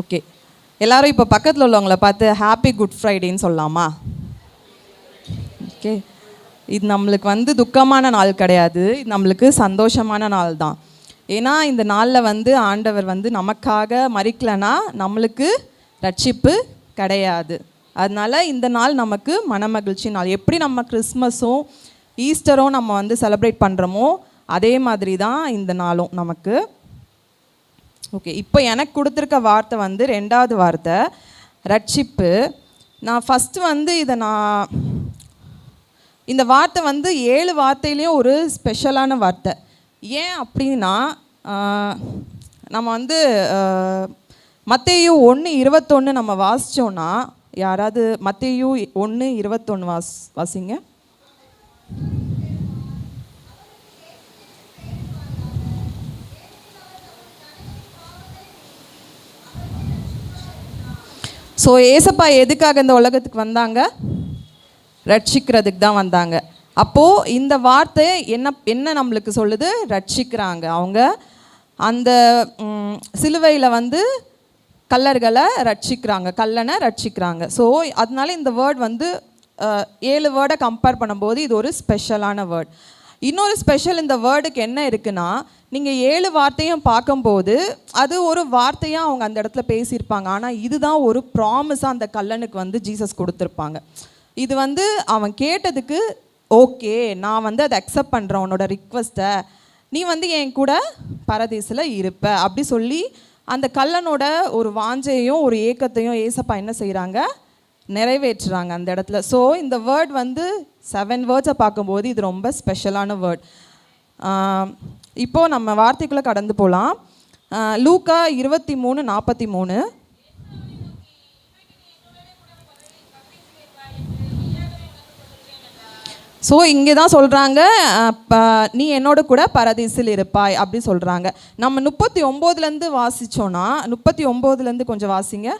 Okay, எல்லாரும் இப்போ பக்கத்தில் உள்ளவங்கள பார்த்து ஹாப்பி குட் ஃப்ரைடேன்னு சொல்லலாமா? ஓகே, இது நம்மளுக்கு வந்து துக்கமான நாள் கிடையாது, இது நம்மளுக்கு சந்தோஷமான நாள் தான். ஏன்னா இந்த நாளில் வந்து ஆண்டவர் வந்து நமக்காக மறிக்கலைன்னா நம்மளுக்கு ரட்சிப்பு கிடையாது. அதனால இந்த நாள் நமக்கு மனமகிழ்ச்சி நாள். எப்படி நம்ம கிறிஸ்மஸும் ஈஸ்டரும் நம்ம வந்து செலிப்ரேட் பண்ணுறோமோ அதே மாதிரி தான் இந்த நாளும் நமக்கு. ஓகே, இப்போ எனக்கு கொடுத்துருக்க வார்த்தை வந்து 2வது வார்த்தை ரட்சிப்பு. நான் ஃபஸ்ட்டு வந்து இந்த வார்த்தை வந்து 7 வார்த்தையிலையும் ஒரு ஸ்பெஷலான வார்த்தை. ஏன் அப்படின்னா நம்ம வந்து மத்தேயு 1:21 நம்ம வாசித்தோன்னா, யாராவது மத்தேயு 1:21 வாசிங்க. ஸோ ஏசப்பா எதுக்காக இந்த உலகத்துக்கு வந்தாங்க? ரட்சிக்கிறதுக்கு தான் வந்தாங்க. அப்போது இந்த வார்த்தை என்ன நம்மளுக்கு சொல்லுது? ரட்சிக்கிறாங்க. அவங்க அந்த சிலுவையில் வந்து கல்லர்களை ரட்சிக்கிறாங்க, கல்லனை ரட்சிக்கிறாங்க. ஸோ அதனால இந்த வேர்ட் வந்து 7 வேர்டை கம்பேர் பண்ணும்போது இது ஒரு ஸ்பெஷலான வேர்ட். இன்னொரு ஸ்பெஷல் இந்த வேர்டுக்கு என்ன இருக்குன்னா, நீங்கள் 7 வார்த்தையும் பார்க்கும்போது அது ஒரு வார்த்தையாக அவங்க அந்த இடத்துல பேசியிருப்பாங்க. ஆனால் இதுதான் ஒரு ப்ராமிஸாக அந்த கல்லனுக்கு வந்து ஜீசஸ் கொடுத்துருப்பாங்க. இது வந்து அவன் கேட்டதுக்கு ஓகே, நான் வந்து அதை அக்செப்ட் பண்ணுறேன், உன்னோட ரிக்வெஸ்ட்டை, நீ வந்து என் கூட பரதீசில் இருப்ப அப்படி சொல்லி அந்த கல்லனோட ஒரு வாஞ்சையும் ஒரு ஏக்கத்தையும் ஏசப்பா என்ன செய்கிறாங்க? நிறைவேற்றுறாங்க அந்த இடத்துல. ஸோ இந்த வேர்ட் வந்து 7 வேர்ட்ஸை பார்க்கும்போது இது ரொம்ப ஸ்பெஷலான வேர்ட். இப்போது நம்ம வார்த்தைக்குள்ளே கடந்து போகலாம். லூக்கா 23:43. ஸோ இங்கே தான் சொல்கிறாங்க, நீ என்னோட கூட பரதீசில் இருப்பாய் அப்படி சொல்கிறாங்க. நம்ம 39லேருந்து வாசித்தோன்னா, 39லேருந்து கொஞ்சம் வாசிங்க.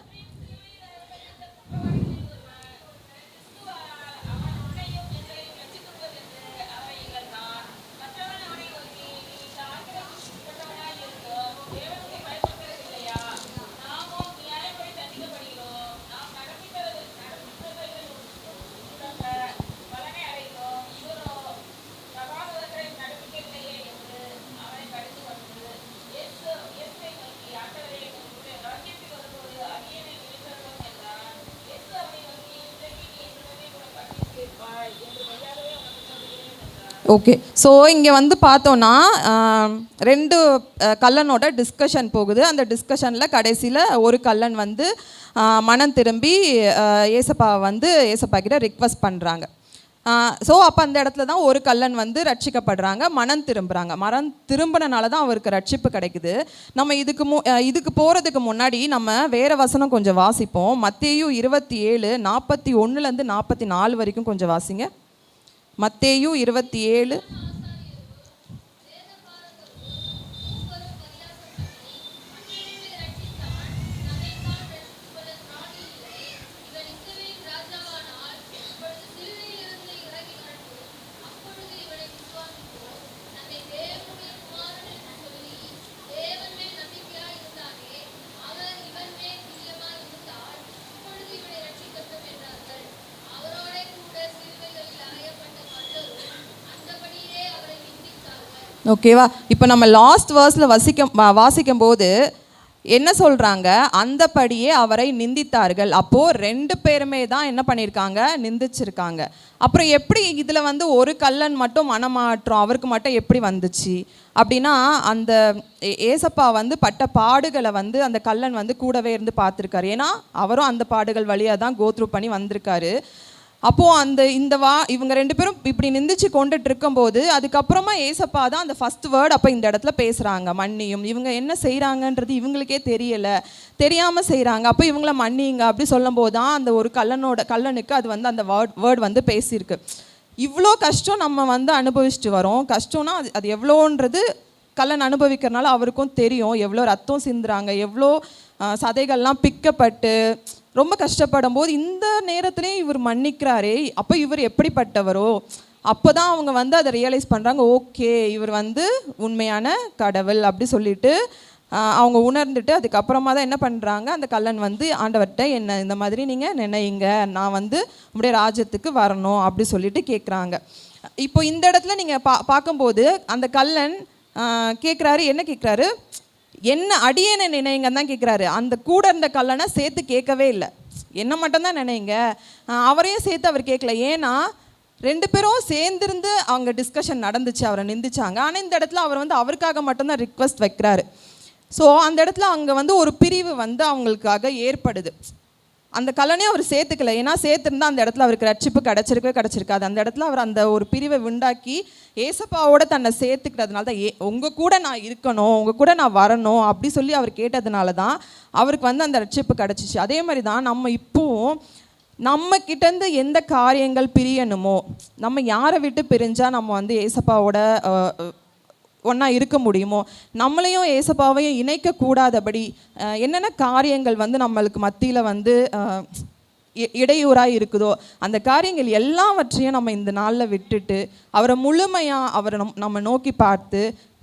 ஓகே, ஸோ இங்கே வந்து பார்த்தோன்னா 2 கல்லனோட டிஸ்கஷன் போகுது. அந்த டிஸ்கஷனில் கடைசியில் ஒரு கல்லன் வந்து மனம் திரும்பி ஏசப்பா கிட்ட ரிக்வெஸ்ட் பண்ணுறாங்க. ஸோ அப்போ அந்த இடத்துல தான் ஒரு கல்லன் வந்து ரட்சிக்கப்படுறாங்க, மனம் திரும்புகிறாங்க. மனம் திரும்பினால தான் அவருக்கு ரட்சிப்பு கிடைக்குது. நம்ம இதுக்கு போகிறதுக்கு முன்னாடி நம்ம வேறு வசனம் கொஞ்சம் வாசிப்போம். மத்தேயு 27:41லேருந்து 44 வரைக்கும் கொஞ்சம் வாசிங்க. மத்தேயு 27. ஓகேவா? இப்போ நம்ம லாஸ்ட் வேர்ஸில் வாசிக்கும் போது என்ன சொல்கிறாங்க? அந்தபடியே அவரை நிந்தித்தார்கள். அப்போது 2 பேருமே தான் என்ன பண்ணியிருக்காங்க? நிந்திச்சிருக்காங்க. அப்புறம் எப்படி இதில் வந்து ஒரு கல்லன் மட்டும் மனமாற்றம் அவருக்கு மட்டும் எப்படி வந்துச்சு அப்படின்னா, அந்த ஏசப்பா வந்து பட்ட பாடுகளை வந்து அந்த கல்லன் வந்து கூடவே இருந்து பார்த்துருக்காரு. ஏன்னா அவரும் அந்த பாடுகள் வழியாக தான் கோத்ரூ பண்ணி வந்திருக்காரு. அப்போது இவங்க 2 பேரும் இப்படி நிந்திச்சு கொண்டுட்டு இருக்கும்போது அதுக்கப்புறமா ஏசப்பா தான் அந்த ஃபஸ்ட் வேர்ட் அப்போ இந்த இடத்துல பேசுகிறாங்க, மன்னியும். இவங்க என்ன செய்கிறாங்கன்றது இவங்களுக்கே தெரியாமல் செய்கிறாங்க. அப்போ இவங்கள மன்னிங்க அப்படி சொல்லும்போது தான் அந்த ஒரு கல்லனுக்கு அது வந்து அந்த வேர்ட் வந்து பேசியிருக்கு. இவ்வளோ கஷ்டம் நம்ம வந்து அனுபவிச்சுட்டு வரோம். கஷ்டம்னா அது எவ்வளோன்றது கல்லன் அனுபவிக்கிறனால அவருக்கும் தெரியும். எவ்வளோ ரத்தம் சிந்துறாங்க, எவ்வளோ சதைகள்லாம் பிக்கப்பட்டு ரொம்ப கஷ்டப்படும் போது இந்த நேரத்துலேயும் இவர் மன்னிக்கிறாரே, அப்போ இவர் எப்படிப்பட்டவரோ அப்போ தான் அவங்க வந்து அதை ரியலைஸ் பண்ணுறாங்க. ஓகே, இவர் வந்து உண்மையான கடவுள் அப்படி சொல்லிட்டு அவங்க உணர்ந்துட்டு அதுக்கப்புறமா தான் என்ன பண்ணுறாங்க, அந்த கள்ளன் வந்து ஆண்டவர்கிட்ட என்ன இந்த மாதிரி நீங்கள் நினைங்க, நான் வந்து உங்களுடைய ராஜ்யத்துக்கு வரணும் அப்படி சொல்லிட்டு கேட்குறாங்க. இப்போ இந்த இடத்துல நீங்கள் பார்க்கும்போது அந்த கள்ளன் கேட்குறாரு, என்ன கேட்குறாரு, என்ன அடியேனை நினைங்கன்னு தான் கேட்குறாரு. அந்த கூட இருந்த கள்ளனை சேர்த்து கேட்கவே இல்லை, என்ன மட்டும்தான் நினைங்க, அவரையும் சேர்த்து அவர் கேட்கல. ஏன்னா 2 பேரும் சேர்ந்துருந்து அவங்க டிஸ்கஷன் நடந்துச்சு, அவரை நிந்திச்சாங்க. ஆனால் இந்த இடத்துல அவர் வந்து அவருக்காக மட்டும்தான் ரிக்வெஸ்ட் வைக்கிறாரு. ஸோ அந்த இடத்துல அங்கே வந்து ஒரு பிரிவு வந்து அவங்களுக்காக ஏற்படுது. அந்த கல்லனையும் அவர் சேர்த்துக்கல, ஏன்னா சேர்த்துருந்தா அந்த இடத்துல அவருக்கு ரட்சிப்பு கிடச்சிருக்காது. அந்த இடத்துல அவர் அந்த ஒரு பிரிவை உண்டாக்கி ஏசப்பாவோட தன்னை சேர்த்துக்கிட்டதுனால தான் உங்கள் கூட நான் இருக்கணும், உங்கள் கூட நான் வரணும் அப்படி சொல்லி அவர் கேட்டதுனால தான் அவருக்கு வந்து அந்த ரட்சிப்பு கிடச்சிச்சு. அதே மாதிரி தான் நம்ம இப்போவும் நம்ம கிட்டேருந்து எந்த காரியங்கள் பிரியணுமோ, நம்ம யாரை விட்டு பிரிஞ்சால் நம்ம வந்து ஏசப்பாவோட ஒன்றா இருக்க முடியுமோ, நம்மளையும் ஏசப்பாவையும் இணைக்கக்கூடாதபடி என்னென்ன காரியங்கள் வந்து நம்மளுக்கு மத்தியில் வந்து இடையூறாக இருக்குதோ அந்த காரியங்கள் எல்லாவற்றையும் நம்ம இந்த நாளில் விட்டுட்டு அவரை முழுமையாக அவரை நம்ம நோக்கி பார்த்து,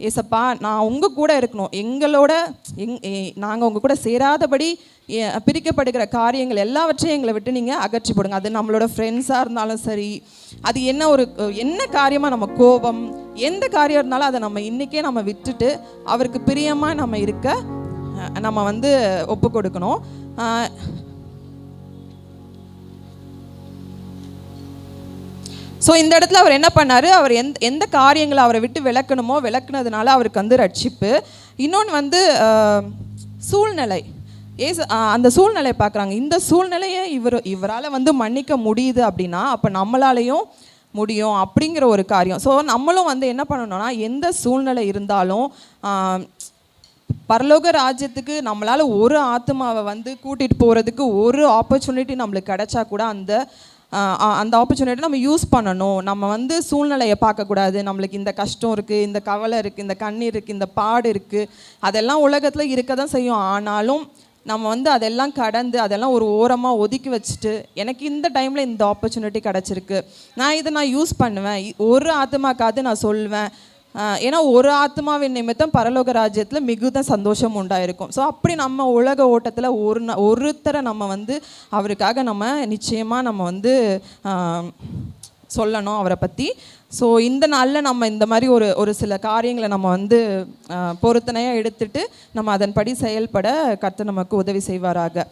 ஏசப்பா நான் உங்கள் கூட இருக்கணும், எங்களோட நாங்கள் உங்கள் கூட சேராதபடி பிரிக்கப்படுகிற காரியங்கள் எல்லாவற்றையும் எங்களை விட்டு நீங்கள் அகற்றி போடுங்க. அது நம்மளோட ஃப்ரெண்ட்ஸாக இருந்தாலும் சரி, அது என்ன காரியமாக நம்ம கோபம் எந்த காரியம் இருந்தாலும் அதை நம்ம இன்றைக்கே நம்ம விட்டுட்டு அவருக்கு பிரியமாக நம்ம இருக்க நம்ம வந்து ஒப்பு கொடுக்கணும். ஸோ இந்த இடத்துல அவர் என்ன பண்ணார், அவர் எந்த காரியங்களை அவரை விட்டு விளக்கணுமோ விளக்குனதுனால அவருக்கு வந்து ரட்சிப்பு. இன்னொன்று வந்து சூழ்நிலை, அந்த சூழ்நிலை பார்க்குறாங்க. இந்த சூழ்நிலையை இவரால் வந்து மன்னிக்க முடியுது அப்படின்னா அப்போ நம்மளாலையும் முடியும் அப்படிங்கிற ஒரு காரியம். ஸோ நம்மளும் வந்து என்ன பண்ணணும்னா, எந்த சூழ்நிலை இருந்தாலும் பரலோக ராஜ்யத்துக்கு நம்மளால் ஒரு ஆத்மாவை வந்து கூட்டிகிட்டு போகிறதுக்கு ஒரு ஆப்பர்ச்சுனிட்டி நம்மளுக்கு கிடைச்சா கூட அந்த ஆப்பர்ச்சுனிட்டி நம்ம யூஸ் பண்ணணும். நம்ம வந்து சூழ்நிலையை பார்க்கக்கூடாது. நம்மளுக்கு இந்த கஷ்டம் இருக்குது, இந்த கவலை இருக்குது, இந்த கண்ணீர் இருக்குது, இந்த பாடு இருக்குது, அதெல்லாம் உலகத்தில் இருக்க தான் செய்யும். ஆனாலும் நம்ம வந்து அதெல்லாம் கடந்து அதெல்லாம் ஒரு ஓரமாக ஒதுக்கி வச்சுட்டு, எனக்கு இந்த டைமில் இந்த ஆப்பர்ச்சுனிட்டி கிடச்சிருக்கு, நான் யூஸ் பண்ணுவேன், ஒரு ஆத்மாக்காவது நான் சொல்வேன். ஏன்னா ஒரு ஆத்மாவின் நிமித்தம் பரலோக ராஜ்யத்தில் மிகுந்த சந்தோஷம் உண்டாயிருக்கும். ஸோ அப்படி நம்ம உலக ஓட்டத்தில் ஒருத்தரை நம்ம வந்து அவருக்காக நம்ம நிச்சயமாக நம்ம வந்து சொல்லணும் அவரை பற்றி. ஸோ இந்த நாளில் நம்ம இந்த மாதிரி ஒரு சில காரியங்களை நம்ம வந்து பொருத்தனையாக எடுத்துட்டு நம்ம அதன்படி செயல்பட கர்த்தர் நமக்கு உதவி செய்வாராக.